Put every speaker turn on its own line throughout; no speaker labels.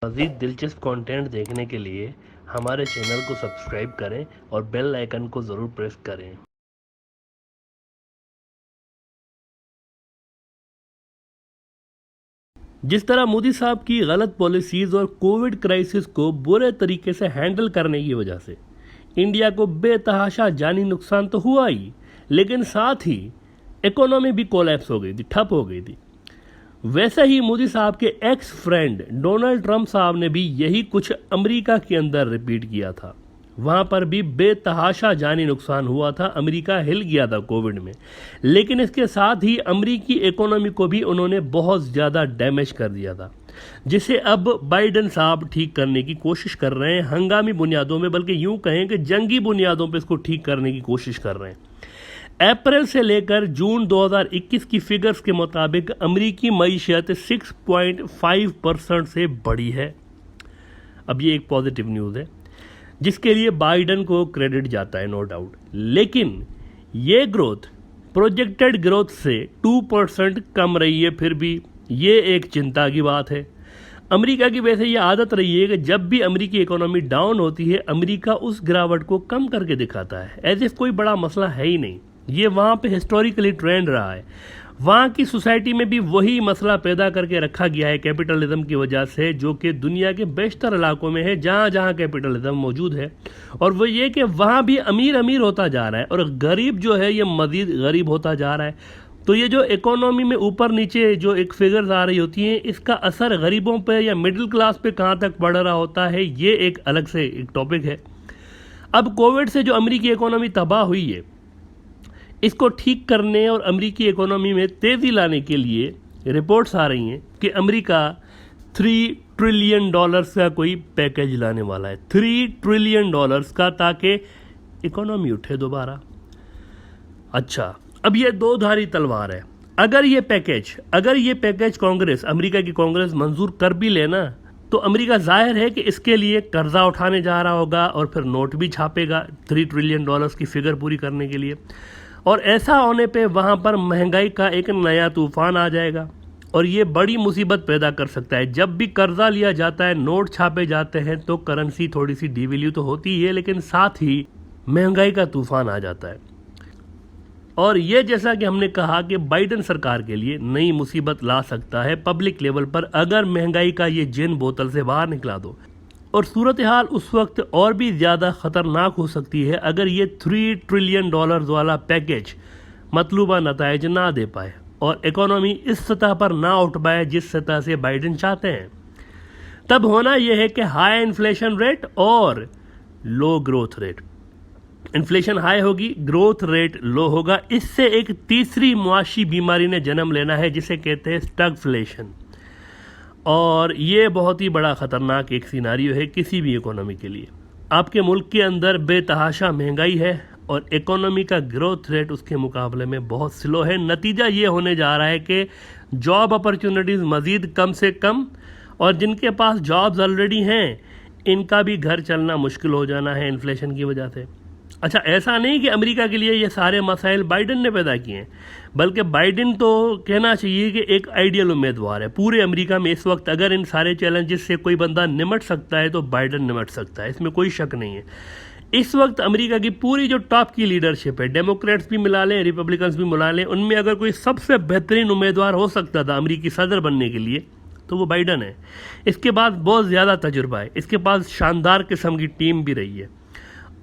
मज़ीद दिलचस्प कंटेंट देखने के लिए हमारे चैनल को सब्सक्राइब करें और बेल आइकन को ज़रूर प्रेस करें। जिस तरह मोदी साहब की गलत पॉलिसीज़ और कोविड क्राइसिस को बुरे तरीके से हैंडल करने की वजह से इंडिया को बेतहाशा जानी नुकसान तो हुआ ही, लेकिन साथ ही इकोनॉमी भी कोलैप्स हो गई थी, ठप हो गई थी। वैसे ही मोदी साहब के एक्स फ्रेंड डोनाल्ड ट्रंप साहब ने भी यही कुछ अमेरिका के अंदर रिपीट किया था। वहाँ पर भी बेतहाशा जानी नुकसान हुआ था, अमेरिका हिल गया था कोविड में। लेकिन इसके साथ ही अमेरिकी इकोनॉमी को भी उन्होंने बहुत ज़्यादा डैमेज कर दिया था, जिसे अब बाइडन साहब ठीक करने की कोशिश कर रहे हैं, हंगामी बुनियादों में, बल्कि यूँ कहें कि जंगी बुनियादों पर इसको ठीक करने की कोशिश कर रहे हैं। अप्रैल से लेकर जून 2021 की फिगर्स के मुताबिक अमेरिकी मईशत 6.5% से बढ़ी है। अब ये एक पॉजिटिव न्यूज़ है जिसके लिए बाइडन को क्रेडिट जाता है, नो डाउट। लेकिन ये ग्रोथ प्रोजेक्टेड ग्रोथ से 2% कम रही है। फिर भी ये एक चिंता की बात है। अमेरिका की वैसे ये आदत रही है कि जब भी अमेरिकी इकोनॉमी डाउन होती है, अमेरिका उस गिरावट को कम करके दिखाता है, एज इफ कोई बड़ा मसला है ही नहीं। ये वहाँ पे हिस्टोरिकली ट्रेंड रहा है। वहाँ की सोसाइटी में भी वही मसला पैदा करके रखा गया है कैपिटलिज्म की वजह से, जो कि दुनिया के बेशतर इलाकों में है जहाँ जहाँ कैपिटलिज्म मौजूद है। और वो ये कि वहाँ भी अमीर अमीर होता जा रहा है और गरीब जो है ये मज़ीद गरीब होता जा रहा है। तो ये जो इकोनॉमी में ऊपर नीचे जो एक फिगर्स आ रही होती हैं, इसका असर गरीबों पे या मिडिल क्लास पे कहाँ तक पड़ रहा होता है, ये एक अलग से एक टॉपिक है। अब कोविड से जो अमेरिकी इकोनॉमी तबाह हुई है, इसको ठीक करने और अमेरिकी इकोनॉमी में तेज़ी लाने के लिए रिपोर्ट्स आ रही हैं कि अमेरिका $3 ट्रिलियन का कोई पैकेज लाने वाला है, $3 ट्रिलियन का, ताकि इकोनॉमी उठे दोबारा। अच्छा, अब ये दो धारी तलवार है। अगर ये पैकेज कांग्रेस, अमेरिका की कांग्रेस मंजूर कर भी लेना, तो अमेरिका जाहिर है कि इसके लिए कर्जा उठाने जा रहा होगा और फिर नोट भी छापेगा $3 ट्रिलियन की फिगर पूरी करने के लिए। और ऐसा होने पे वहाँ पर महंगाई का एक नया तूफान आ जाएगा और ये बड़ी मुसीबत पैदा कर सकता है। जब भी कर्जा लिया जाता है, नोट छापे जाते हैं, तो करेंसी थोड़ी सी डिवैल्यू तो होती ही है, लेकिन साथ ही महंगाई का तूफान आ जाता है। और ये जैसा कि हमने कहा कि बाइडन सरकार के लिए नई मुसीबत ला सकता है पब्लिक लेवल पर, अगर महंगाई का ये जिन बोतल से बाहर निकला दो। और सूरत हाल उस वक्त और भी ज़्यादा ख़तरनाक हो सकती है अगर ये $3 ट्रिलियन वाला पैकेज मतलूबा नताइज ना दे पाए और इकोनॉमी इस सतह पर ना उठ पाए जिस सतह से बाइडन चाहते हैं। तब होना यह है कि हाई इन्फ्लेशन रेट और लो ग्रोथ रेट। इन्फ्लेशन हाई होगी, ग्रोथ रेट लो होगा। इससे एक तीसरी मुआशी बीमारी ने जन्म लेना है जिसे कहते हैं स्टगफ्लेशन। और ये बहुत ही बड़ा ख़तरनाक एक सिनारियो है किसी भी इकोनॉमी के लिए। आपके मुल्क के अंदर बेतहाशा महंगाई है और इकोनॉमी का ग्रोथ रेट उसके मुकाबले में बहुत स्लो है। नतीजा ये होने जा रहा है कि जॉब अपॉर्चुनिटीज़ मज़ीद कम से कम, और जिनके पास जॉब्स ऑलरेडी हैं इनका भी घर चलना मुश्किल हो जाना है इन्फ्लेशन की वजह से। अच्छा, ऐसा नहीं कि अमेरिका के लिए ये सारे मसाइल बाइडन ने पैदा किए हैं, बल्कि बाइडन तो कहना चाहिए कि एक आइडियल उम्मीदवार है पूरे अमेरिका में इस वक्त। अगर इन सारे चैलेंजेस से कोई बंदा निमट सकता है तो बाइडन निमट सकता है, इसमें कोई शक नहीं है। इस वक्त अमेरिका की पूरी जो टॉप की लीडरशिप है, डेमोक्रेट्स भी मिला लें, रिपब्लिकन्स भी मिला लें, उनमें अगर कोई सबसे बेहतरीन उम्मीदवार हो सकता था अमेरिकी सदर बनने के लिए तो वो बाइडन है। इसके बाद बहुत ज़्यादा तजुर्बा है, इसके पास शानदार किस्म की टीम भी रही है।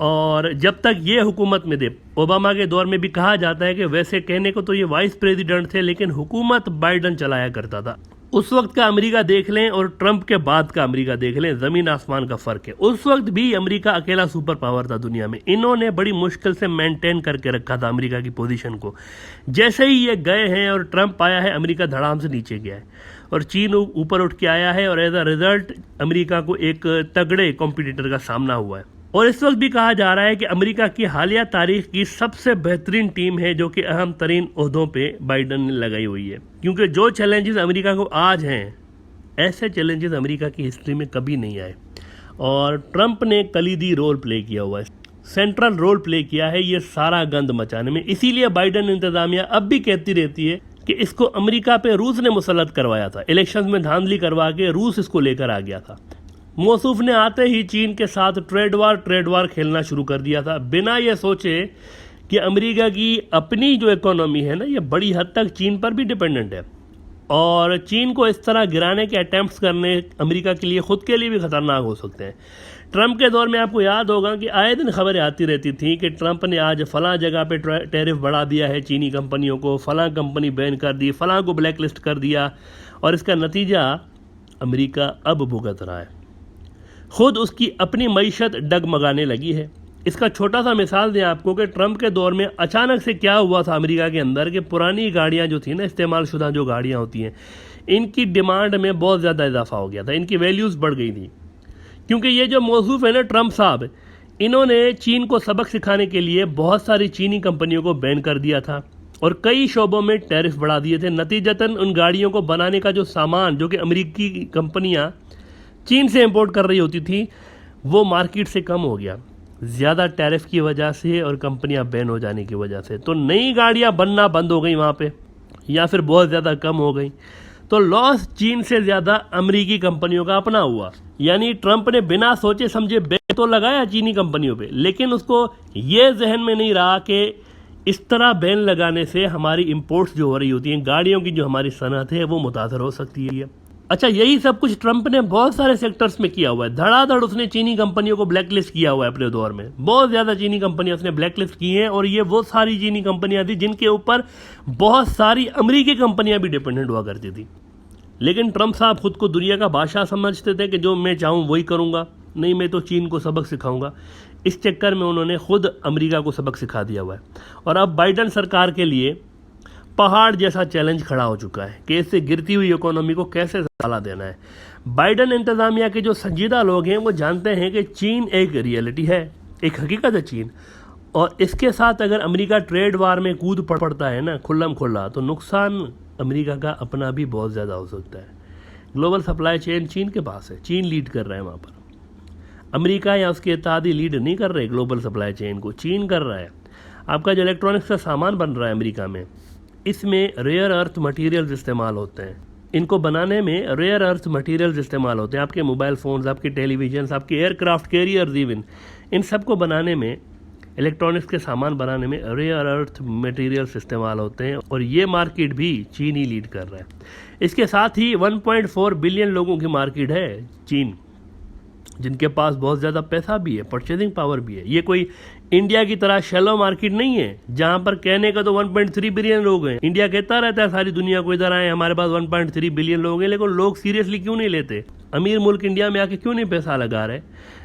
और जब तक ये हुकूमत में थे, ओबामा के दौर में भी कहा जाता है कि वैसे कहने को तो ये वाइस प्रेसिडेंट थे, लेकिन हुकूमत बाइडन चलाया करता था। उस वक्त का अमेरिका देख लें और ट्रंप के बाद का अमेरिका देख लें, ज़मीन आसमान का फ़र्क है। उस वक्त भी अमेरिका अकेला सुपर पावर था दुनिया में। इन्होंने बड़ी मुश्किल से मेंटेन करके रखा था अमेरिका की पोजीशन को। जैसे ही ये गए हैं और ट्रंप आया है, अमेरिका धड़ाम से नीचे गया है और चीन ऊपर उठ के आया है और एज अ रिजल्ट अमेरिका को एक तगड़े कॉम्पिटिटर का सामना हुआ है। और इस वक्त भी कहा जा रहा है कि अमेरिका की हालिया तारीख की सबसे बेहतरीन टीम है जो कि अहम तरीन ओहदों पे बाइडन ने लगाई हुई है, क्योंकि जो चैलेंजेस अमेरिका को आज हैं, ऐसे चैलेंजेस अमेरिका की हिस्ट्री में कभी नहीं आए। और ट्रंप ने कलीदी रोल प्ले किया हुआ है, सेंट्रल रोल प्ले किया है ये सारा गंद मचाने में। इसीलिए बाइडन इंतज़ामिया अब भी कहती रहती है कि इसको अमेरिका पे रूस ने मुसल्लत करवाया था। इलेक्शंस में धांधली करवा के रूस इसको लेकर आ गया था। मौसूफ ने आते ही चीन के साथ ट्रेड वार खेलना शुरू कर दिया था, बिना ये सोचे कि अमेरिका की अपनी जो इकोनॉमी है ना, ये बड़ी हद तक चीन पर भी डिपेंडेंट है, और चीन को इस तरह गिराने के अटैम्प्ट्स करने अमेरिका के लिए खुद के लिए भी खतरनाक हो सकते हैं। ट्रंप के दौर में आपको याद होगा कि आए दिन खबरें आती रहती थी कि ट्रंप ने आज फलां जगह पे टैरिफ बढ़ा दिया है चीनी कंपनियों को, फलां कंपनी बैन कर दी, फलां को ब्लैक लिस्ट कर दिया, और इसका नतीजा अमेरिका अब भुगत रहा है। खुद उसकी अपनी मईशत डगमगाने लगी है। इसका छोटा सा मिसाल दें आपको कि ट्रंप के दौर में अचानक से क्या हुआ था अमेरिका के अंदर कि पुरानी गाड़ियां जो थी ना, इस्तेमाल शुदा जो गाड़ियां होती हैं, इनकी डिमांड में बहुत ज़्यादा इजाफा हो गया था, इनकी वैल्यूज़ बढ़ गई थी। क्योंकि ये जो मौजूफ है ना ट्रंप साहब, इन्होंने चीन को सबक सिखाने के लिए बहुत सारी चीनी कंपनियों को बैन कर दिया था और कई शोबों में टैरिफ बढ़ा दिए थे। नतीजतन उन गाड़ियों को बनाने का जो सामान जो कि अमेरिकी कंपनियां चीन से इंपोर्ट कर रही होती थी, वो मार्केट से कम हो गया, ज़्यादा टैरिफ की वजह से और कंपनियां बैन हो जाने की वजह से। तो नई गाड़ियां बनना बंद हो गई वहाँ पे, या फिर बहुत ज़्यादा कम हो गई। तो लॉस चीन से ज़्यादा अमेरिकी कंपनियों का अपना हुआ। यानी ट्रंप ने बिना सोचे समझे बैन तो लगाया चीनी कंपनियों पे, लेकिन उसको ये जहन में नहीं रहा कि इस तरह बैन लगाने से हमारी इंपोर्ट्स जो हो रही होती हैं, गाड़ियों की जो हमारी सनत है, वो मुतासर हो सकती है। अच्छा, यही सब कुछ ट्रंप ने बहुत सारे सेक्टर्स में किया हुआ है। धड़ाधड़ उसने चीनी कंपनियों को ब्लैकलिस्ट किया हुआ है अपने दौर में। बहुत ज़्यादा चीनी कंपनियां उसने ब्लैकलिस्ट की हैं, और ये वो सारी चीनी कंपनियां थी जिनके ऊपर बहुत सारी अमेरिकी कंपनियां भी डिपेंडेंट हुआ करती थी। लेकिन ट्रंप साहब खुद को दुनिया का बादशाह समझते थे कि जो मैं चाहूँ वही करूँगा, नहीं मैं तो चीन को सबक सिखाऊंगा। इस चक्कर में उन्होंने खुद अमेरिका को सबक सिखा दिया हुआ है। और अब बाइडन सरकार के लिए पहाड़ जैसा चैलेंज खड़ा हो चुका है कि इससे गिरती हुई इकोनॉमी को कैसे संभाला देना है। बाइडन इंतज़ामिया के जो संजीदा लोग हैं वो जानते हैं कि चीन एक रियलिटी है, एक हकीकत है चीन, और इसके साथ अगर अमेरिका ट्रेड वार में कूद पड़ता है ना खुल्लम खुल्ला, तो नुकसान अमेरिका का अपना भी बहुत ज़्यादा हो सकता है। ग्लोबल सप्लाई चेन चीन के पास है, चीन लीड कर रहा है वहाँ पर। अमेरिका या उसके इत्तेहादी लीड नहीं कर रहे ग्लोबल सप्लाई चेन को, चीन कर रहा है। आपका जो इलेक्ट्रॉनिक्स का सामान बन रहा है अमेरिका में, इसमें रेयर अर्थ मटेरियल्स इस्तेमाल होते हैं। इनको बनाने में रेयर अर्थ मटेरियल्स इस्तेमाल होते हैं। आपके मोबाइल फ़ोन्स, आपके टेलीविजन्स, आपके एयरक्राफ्ट कैरियर्स, इवन इन सब को बनाने में, इलेक्ट्रॉनिक्स के सामान बनाने में रेयर अर्थ मटेरियल्स इस्तेमाल होते हैं, और ये मार्केट भी चीन ही लीड कर रहा है। इसके साथ ही 1.4 बिलियन लोगों की मार्केट है चीन, जिनके पास बहुत ज़्यादा पैसा भी है, परचेजिंग पावर भी है। ये कोई इंडिया की तरह शैलो मार्केट नहीं है जहां पर कहने का तो 1.3 बिलियन लोग हैं। इंडिया कहता रहता है सारी दुनिया को इधर आए, हमारे पास 1.3 बिलियन लोग हैं, लेकिन लोग सीरियसली क्यों नहीं लेते? अमीर मुल्क इंडिया में आके क्यों नहीं पैसा लगा रहे?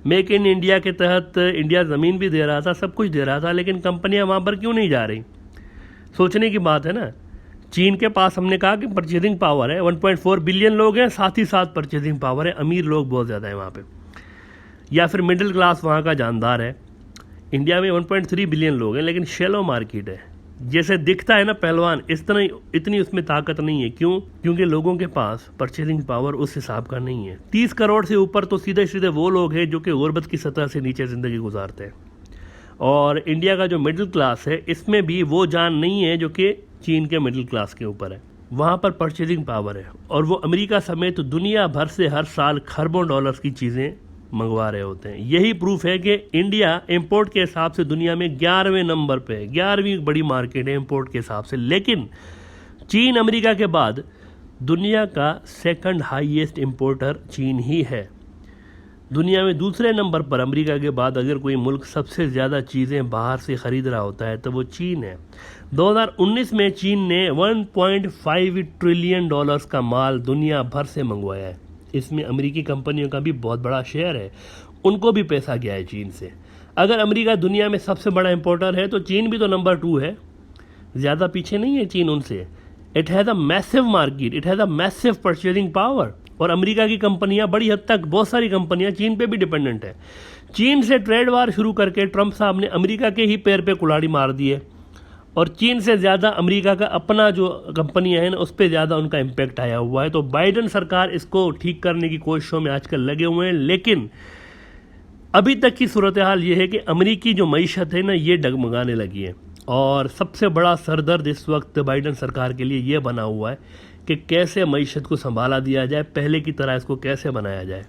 मेक इन इंडिया के तहत इंडिया ज़मीन भी दे रहा था, सब कुछ दे रहा था, लेकिन कंपनियाँ वहाँ पर क्यों नहीं जा रही? सोचने की बात है ना। चीन के पास हमने कहा कि परचेजिंग पावर है, 1.4 बिलियन लोग हैं, साथ ही साथ परचेजिंग पावर है, अमीर लोग बहुत ज़्यादा है वहाँ पे, या फिर मिडिल क्लास वहाँ का जानदार है। इंडिया में 1.3 बिलियन लोग हैं, लेकिन शैलो मार्केट है। जैसे दिखता है ना पहलवान, इतनी उसमें ताकत नहीं है। क्यों? क्योंकि लोगों के पास परचेजिंग पावर उस हिसाब का नहीं है। 30 करोड़ से ऊपर तो सीधे सीधे वो लोग हैं जो कि गुर्बत की सतह से नीचे ज़िंदगी गुजारते हैं, और इंडिया का जो मिडिल क्लास है, इसमें भी वो जान नहीं है जो कि चीन के मिडिल क्लास के ऊपर है। वहाँ पर परचेजिंग पावर है, और वो अमेरिका समेत दुनिया भर से हर साल खरबों डॉलर्स की चीज़ें मंगवा रहे होते हैं। यही प्रूफ है कि इंडिया इंपोर्ट के हिसाब से दुनिया में 11वें नंबर पे है, 11वीं बड़ी मार्केट है इंपोर्ट के हिसाब से। लेकिन चीन अमेरिका के बाद दुनिया का सेकंड हाईएस्ट इंपोर्टर चीन ही है। दुनिया में दूसरे नंबर पर अमेरिका के बाद अगर कोई मुल्क सबसे ज़्यादा चीज़ें बाहर से ख़रीद रहा होता है तो वो चीन है। 2019 में चीन ने 1.5 ट्रिलियन डॉलर्स का माल दुनिया भर से मंगवाया है। इसमें अमेरिकी कंपनियों का भी बहुत बड़ा शेयर है, उनको भी पैसा गया है चीन से। अगर अमेरिका दुनिया में सबसे बड़ा इंपोर्टर है तो चीन भी तो नंबर 2 है, ज़्यादा पीछे नहीं है चीन उनसे। It has a massive market, it has a massive purchasing power, और अमेरिका की कंपनियां बड़ी हद तक, बहुत सारी कंपनियां चीन पे भी डिपेंडेंट है। चीन से ट्रेड वार शुरू करके ट्रंप साहब ने अमेरिका के ही पैर पे कुल्हाड़ी मार दी है, और चीन से ज़्यादा अमेरिका का अपना जो कंपनियां हैं ना, उस पर ज़्यादा उनका इम्पैक्ट आया हुआ है। तो बाइडन सरकार इसको ठीक करने की कोशिशों में आजकल लगे हुए हैं, लेकिन अभी तक की सूरत हाल ये है कि अमेरिकी जो मईशत है ना, ये डगमगाने लगी है। और सबसे बड़ा सरदर्द इस वक्त बाइडेन सरकार के लिए ये बना हुआ है कि कैसे मईशत को संभाला दिया जाए, पहले की तरह इसको कैसे बनाया जाए।